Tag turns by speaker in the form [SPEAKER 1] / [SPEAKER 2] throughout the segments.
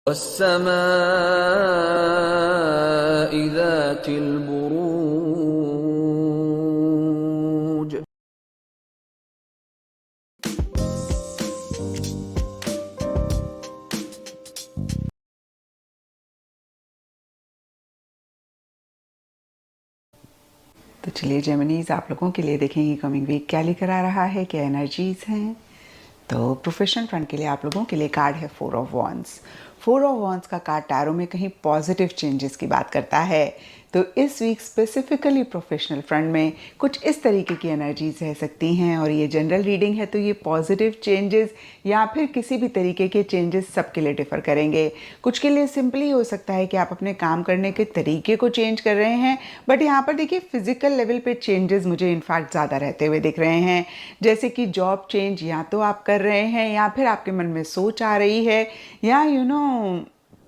[SPEAKER 1] والسماء ذات البروج.
[SPEAKER 2] تو چلیے جیمنیز، آپ لوگوں کے لیے دیکھیں گے کمنگ ویک کیا لے کر آ رہا ہے، کیا انرجیز ہیں. تو پروفیشنل فرنٹ کے لیے آپ لوگوں کے لیے کارڈ ہے 4 آف وانس. 4 آف وانس کا کارڈ ٹیرو میں کہیں پازیٹیو چینجز کی بات کرتا ہے. تو اس ویک اسپیسیفکلی پروفیشنل فرنٹ میں کچھ اس طریقے کی انرجیز رہ سکتی ہیں، اور یہ جنرل ریڈنگ ہے تو یہ پازیٹیو چینجز یا پھر کسی بھی طریقے کے چینجز سب کے لیے ڈیفر کریں گے. کچھ کے لیے سمپلی ہو سکتا ہے کہ آپ اپنے کام کرنے کے طریقے کو چینج کر رہے ہیں، بٹ یہاں پر دیکھیے فزیکل لیول پہ چینجز مجھے انفیکٹ زیادہ رہتے ہوئے دکھ رہے ہیں. جیسے کہ جاب چینج یا تو آپ کر رہے ہیں، یا پھر آپ کے من میں سوچ آ رہی ہے، یا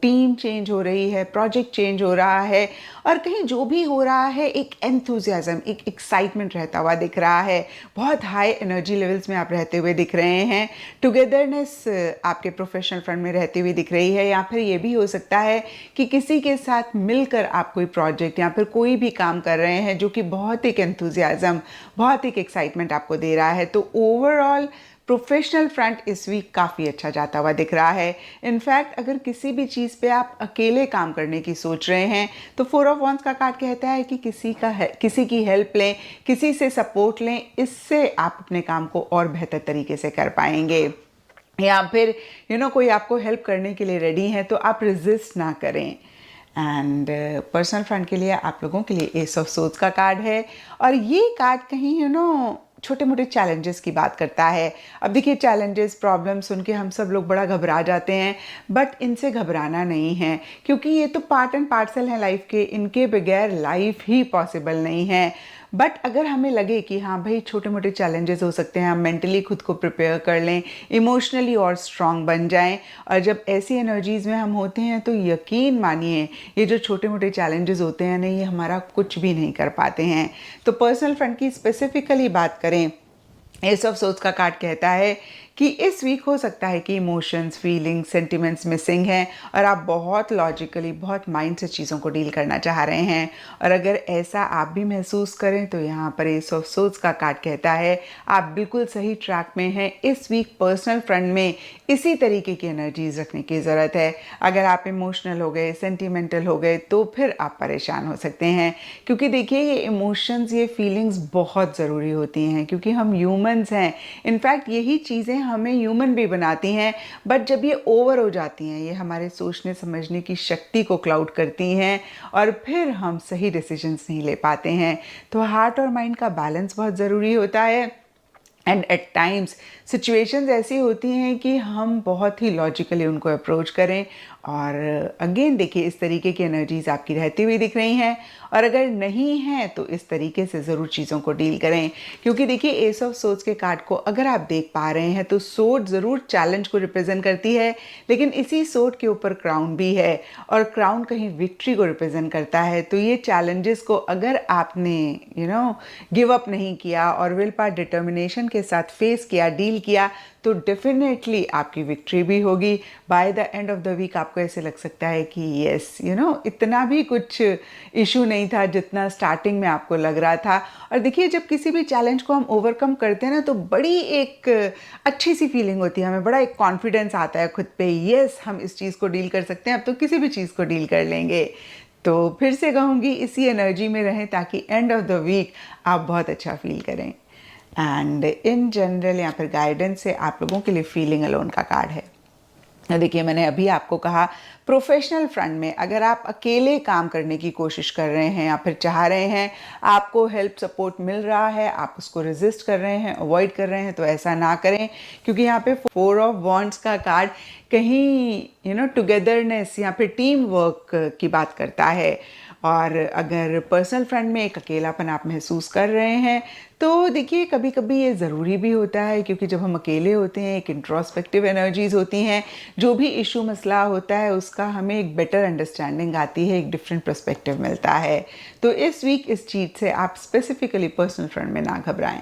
[SPEAKER 2] ٹیم چینج ہو رہی ہے، پروجیکٹ چینج ہو رہا ہے، اور کہیں جو بھی ہو رہا ہے ایک انتھوزیازم، ایک ایکسائٹمنٹ رہتا ہوا دکھ رہا ہے. بہت ہائی انرجی لیولز میں آپ رہتے ہوئے دکھ رہے ہیں. ٹوگیدرنس آپ کے پروفیشنل فرنٹ میں رہتی ہوئی دکھ رہی ہے، یا پھر یہ بھی ہو سکتا ہے کہ کسی کے ساتھ مل کر آپ کوئی پروجیکٹ یا پھر کوئی بھی کام کر رہے ہیں جو کہ بہت ایک انتھوزیازم، بہت ایک ایکسائٹمنٹ آپ کو دے رہا ہے. تو اوور آل پروفیشنل فرنٹ اس ویک کافی اچھا جاتا ہوا دکھ رہا ہے. انفیکٹ اگر کسی بھی چیز پہ آپ اکیلے کام کرنے کی سوچ رہے ہیں تو 4 آف وانس کا کارڈ کہتا ہے کہ کسی کی ہیلپ لیں، کسی سے سپورٹ لیں، اس سے آپ اپنے کام کو اور بہتر طریقے سے کر پائیں گے. یا پھر کوئی آپ کو ہیلپ کرنے کے لیے ریڈی ہے تو آپ ریزسٹ نہ کریں. اینڈ پرسنل فرنٹ کے لیے آپ لوگوں کے لیے ایس آف سورڈز کا کارڈ ہے، اور یہ کارڈ کہیں چھوٹے موٹے چیلنجز کی بات کرتا ہے. اب دیکھیے چیلنجز، پرابلم سن کے ہم سب لوگ بڑا گھبرا جاتے ہیں، بٹ ان سے گھبرانا نہیں ہے، کیونکہ یہ تو پارٹ اینڈ پارسل ہیں لائف کے، ان کے بغیر لائف ہی پاسبل نہیں ہے. بٹ اگر ہمیں لگے کہ ہاں بھائی چھوٹے موٹے چیلنجز ہو سکتے ہیں، ہم مینٹلی خود کو پریپیئر کر لیں، ایموشنلی اور اسٹرانگ بن جائیں، اور جب ایسی انرجیز میں ہم ہوتے ہیں تو یقین مانیے یہ جو چھوٹے موٹے چیلنجز ہوتے ہیں نا، یہ ہمارا کچھ بھی نہیں کر پاتے ہیں. تو پرسنل فرنٹ کی اسپیسیفکلی بات کریں، ایس آف سورڈز کا کارڈ کہتا ہے کہ اس ویک ہو سکتا ہے کہ ایموشنز، فیلنگز، سینٹیمنٹس مسنگ ہیں، اور آپ بہت لاجیکلی، بہت مائنڈ سے چیزوں کو ڈیل کرنا چاہ رہے ہیں. اور اگر ایسا آپ بھی محسوس کریں تو یہاں پر ایس آف سورڈز کا کارڈ کہتا ہے آپ بالکل صحیح ٹریک میں ہیں. اس ویک پرسنل فرنٹ میں اسی طریقے کی انرجیز رکھنے کی ضرورت ہے. اگر آپ ایموشنل ہو گئے، سینٹیمنٹل ہو گئے تو پھر آپ پریشان ہو سکتے ہیں، کیونکہ دیکھیے یہ ایموشنز، یہ فیلنگز بہت ضروری ہوتی ہیں، کیونکہ ہم ہیومنز ہیں. انفیکٹ یہی چیزیں ہمیں ہیومن بھی بناتی ہیں، بٹ جب یہ اوور ہو جاتی ہیں، یہ ہمارے سوچنے سمجھنے کی شکتی کو کلاؤڈ کرتی ہیں، اور پھر ہم صحیح ڈیسیجنز نہیں لے پاتے ہیں. تو ہارٹ اور مائنڈ کا بیلنس بہت ضروری ہوتا ہے. اینڈ ایٹ ٹائمس سچویشنز ایسی ہوتی ہیں کہ ہم بہت ہی لاجیکلی ان کو اپروچ کریں. اور اگین دیکھیے اس طریقے کی انرجیز آپ کی رہتی ہوئی دکھ رہی ہیں، اور اگر نہیں ہیں تو اس طریقے سے ضرور چیزوں کو ڈیل کریں. کیونکہ دیکھیے ایس آف سورڈز کے کارڈ کو اگر آپ دیکھ پا رہے ہیں تو سورڈ ضرور چیلنج کو ریپرزینٹ کرتی ہے، لیکن اسی سورڈ کے اوپر کراؤن بھی ہے، اور کراؤن کہیں وکٹری کو ریپرزینٹ کرتا ہے. تو یہ چیلنجز کو اگر آپ نے گیو اپ نہیں کیا اور ول پاور ڈٹرمنیشن کے ساتھ فیس کیا، ڈیل کیا، تو ڈیفینیٹلی آپ کی وکٹری بھی ہوگی. By the end of the week آپ کو ایسے لگ سکتا ہے کہ یس اتنا بھی کچھ ایشو نہیں تھا جتنا سٹارٹنگ میں آپ کو لگ رہا تھا. اور دیکھیے جب کسی بھی چیلنج کو ہم اوور کم کرتے ہیں نا تو بڑی ایک اچھی سی فیلنگ ہوتی ہے، ہمیں بڑا ایک کانفیڈنس آتا ہے خود پہ، یس ہم اس چیز کو ڈیل کر سکتے ہیں، اب تو کسی بھی چیز کو ڈیل کر لیں گے. تو پھر سے کہوں گی اسی انرجی میں رہیں تاکہ اینڈ آف دا ویک آپ بہت اچھا فیل کریں. اینڈ ان جنرل یا پھر گائیڈنس سے آپ لوگوں کے لیے فیلنگ الون کا کارڈ ہے. دیکھیے میں نے ابھی آپ کو کہا پروفیشنل فرنٹ میں اگر آپ اکیلے کام کرنے کی کوشش کر رہے ہیں یا پھر چاہ رہے ہیں، آپ کو ہیلپ سپورٹ مل رہا ہے، آپ اس کو ریزسٹ کر رہے ہیں، اوائڈ کر رہے ہیں، تو ایسا نہ کریں. کیونکہ یہاں پہ 4 آف وانڈس کا کارڈ کہیں ٹوگیدرنس یا پھر ٹیم ورک کی بات کرتا ہے. اور اگر پرسنل فرنٹ میں ایک اکیلاپن آپ محسوس کر رہے ہیں تو دیکھیے کبھی کبھی یہ ضروری بھی ہوتا ہے، کیونکہ جب ہم اکیلے ہوتے ہیں ایک انٹروسپیکٹیو انرجیز ہوتی ہیں، جو بھی ایشو مسئلہ ہوتا ہے اس کا ہمیں ایک بیٹر انڈرسٹینڈنگ آتی ہے، ایک ڈفرینٹ پرسپیکٹیو ملتا ہے. تو اس ویک اس چیز سے آپ اسپیسیفکلی پرسنل فرنٹ میں نہ گھبرائیں.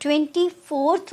[SPEAKER 3] 24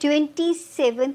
[SPEAKER 3] 27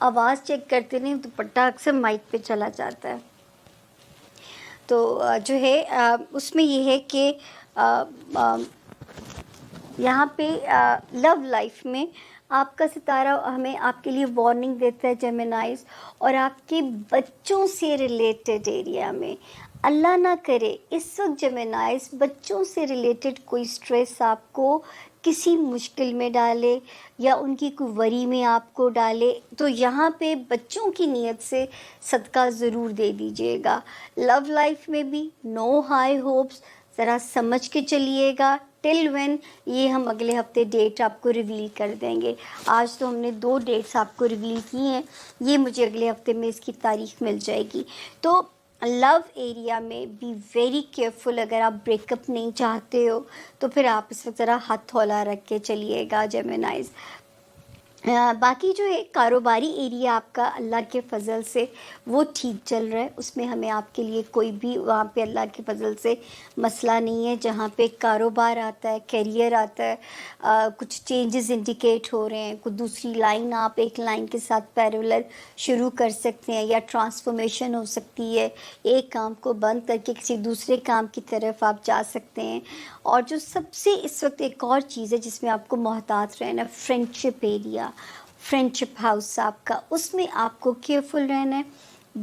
[SPEAKER 3] آواز چیک کرتے نہیں دوپٹہ اکثر مائک پہ چلا جاتا ہے. تو جو ہے اس میں یہ ہے کہ یہاں پہ لو لائف میں آپ کا ستارہ ہمیں آپ کے لیے وارننگ دیتا ہے جیمنائز، اور آپ کے بچوں سے ریلیٹڈ ایریا میں اللہ نہ کرے اس وقت جیمنائز بچوں سے ریلیٹڈ کوئی سٹریس آپ کو کسی مشکل میں ڈالے یا ان کی کوئی وری میں آپ کو ڈالے، تو یہاں پہ بچوں کی نیت سے صدقہ ضرور دے دیجیے گا. لو لائف میں بھی نو ہائی ہوپس، ذرا سمجھ کے چلیے گا. ٹل وین یہ ہم اگلے ہفتے ڈیٹ آپ کو ریویل کر دیں گے. آج تو ہم نے 2 ڈیٹس آپ کو ریویل کی ہیں، یہ مجھے اگلے ہفتے میں اس کی تاریخ مل جائے گی. تو لو ایریا میں بی ویری کیئرفل. اگر آپ بریک اپ نہیں چاہتے ہو تو پھر آپ اس وقت ذرا ہاتھ تھولا رکھ کے چلیے گا جیمنائز. باقی جو ہے کاروباری ایریا آپ کا اللہ کے فضل سے وہ ٹھیک چل رہا ہے، اس میں ہمیں آپ کے لیے کوئی بھی وہاں پہ اللہ کے فضل سے مسئلہ نہیں ہے. جہاں پہ کاروبار آتا ہے، کیریئر آتا ہے، کچھ چینجز انڈیکیٹ ہو رہے ہیں، کوئی دوسری لائن آپ ایک لائن کے ساتھ پیرولر شروع کر سکتے ہیں، یا ٹرانسفارمیشن ہو سکتی ہے، ایک کام کو بند کر کے کسی دوسرے کام کی طرف آپ جا سکتے ہیں. اور جو سب سے اس وقت ایک اور چیز ہے جس میں آپ کو محتاط رہنا، فرینڈ شپ ایریا، فرینڈ شپ ہاؤس آپ کا، اس میں آپ کو کیئرفل رہنا ہے.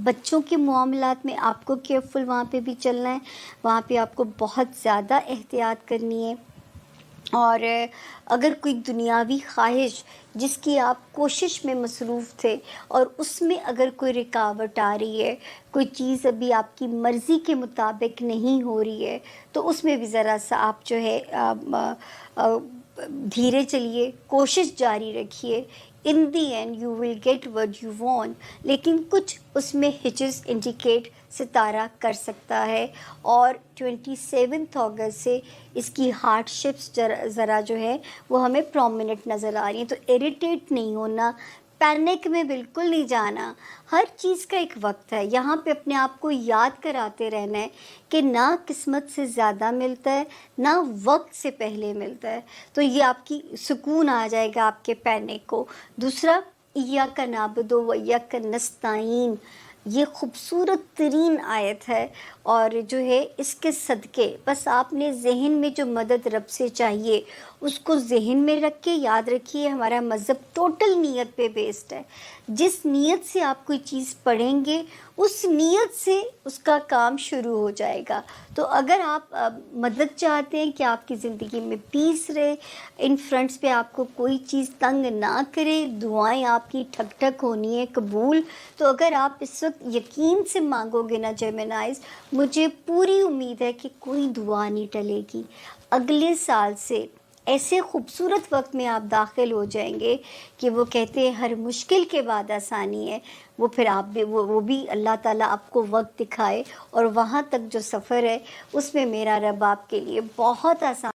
[SPEAKER 3] بچوں کے معاملات میں آپ کو کیئرفل وہاں پہ بھی چلنا ہے، وہاں پہ آپ کو بہت زیادہ احتیاط کرنی ہے. اور اگر کوئی دنیاوی خواہش جس کی آپ کوشش میں مصروف تھے اور اس میں اگر کوئی رکاوٹ آ رہی ہے، کوئی چیز ابھی آپ کی مرضی کے مطابق نہیں ہو رہی ہے، تو اس میں بھی ذرا سا آپ جو ہے دھیرے چلیے، کوشش جاری رکھیے. In the end you will get what you want. لیکن کچھ اس میں ہچز انڈیکیٹ ستارہ کر سکتا ہے، اور 27 اگست سے اس کی ہارڈ شپس ذرا جو ہے وہ ہمیں پرومیننٹ نظر آ رہی ہیں. تو اریٹیٹ نہیں ہونا، پینک میں بالکل نہیں جانا. ہر چیز کا ایک وقت ہے. یہاں پہ اپنے آپ کو یاد کراتے رہنا ہے کہ نہ قسمت سے زیادہ ملتا ہے، نہ وقت سے پہلے ملتا ہے. تو یہ آپ کی سکون آ جائے گا آپ کے پینک کو. دوسرا، ایاک نعبد و ایاک نستعین، یہ خوبصورت ترین آیت ہے، اور جو ہے اس کے صدقے بس آپ نے ذہن میں جو مدد رب سے چاہیے اس کو ذہن میں رکھ کے یاد رکھیے. ہمارا مذہب ٹوٹل نیت پہ بیسڈ ہے. جس نیت سے آپ کوئی چیز پڑھیں گے اس نیت سے اس کا کام شروع ہو جائے گا. تو اگر آپ مدد چاہتے ہیں کہ آپ کی زندگی میں پیس رہے، ان فرنٹس پہ آپ کو کوئی چیز تنگ نہ کرے، دعائیں آپ کی ٹھک ٹھک ہونی ہے قبول، تو اگر آپ اس وقت یقین سے مانگو گے نا جیمنائز، مجھے پوری امید ہے کہ کوئی دعا نہیں ٹلے گی. اگلے سال سے ایسے خوبصورت وقت میں آپ داخل ہو جائیں گے کہ وہ کہتے ہیں ہر مشکل کے بعد آسانی ہے. وہ پھر آپ بھی وہ بھی اللہ تعالیٰ آپ کو وقت دکھائے، اور وہاں تک جو سفر ہے اس میں میرا رب آپ کے لیے بہت آسان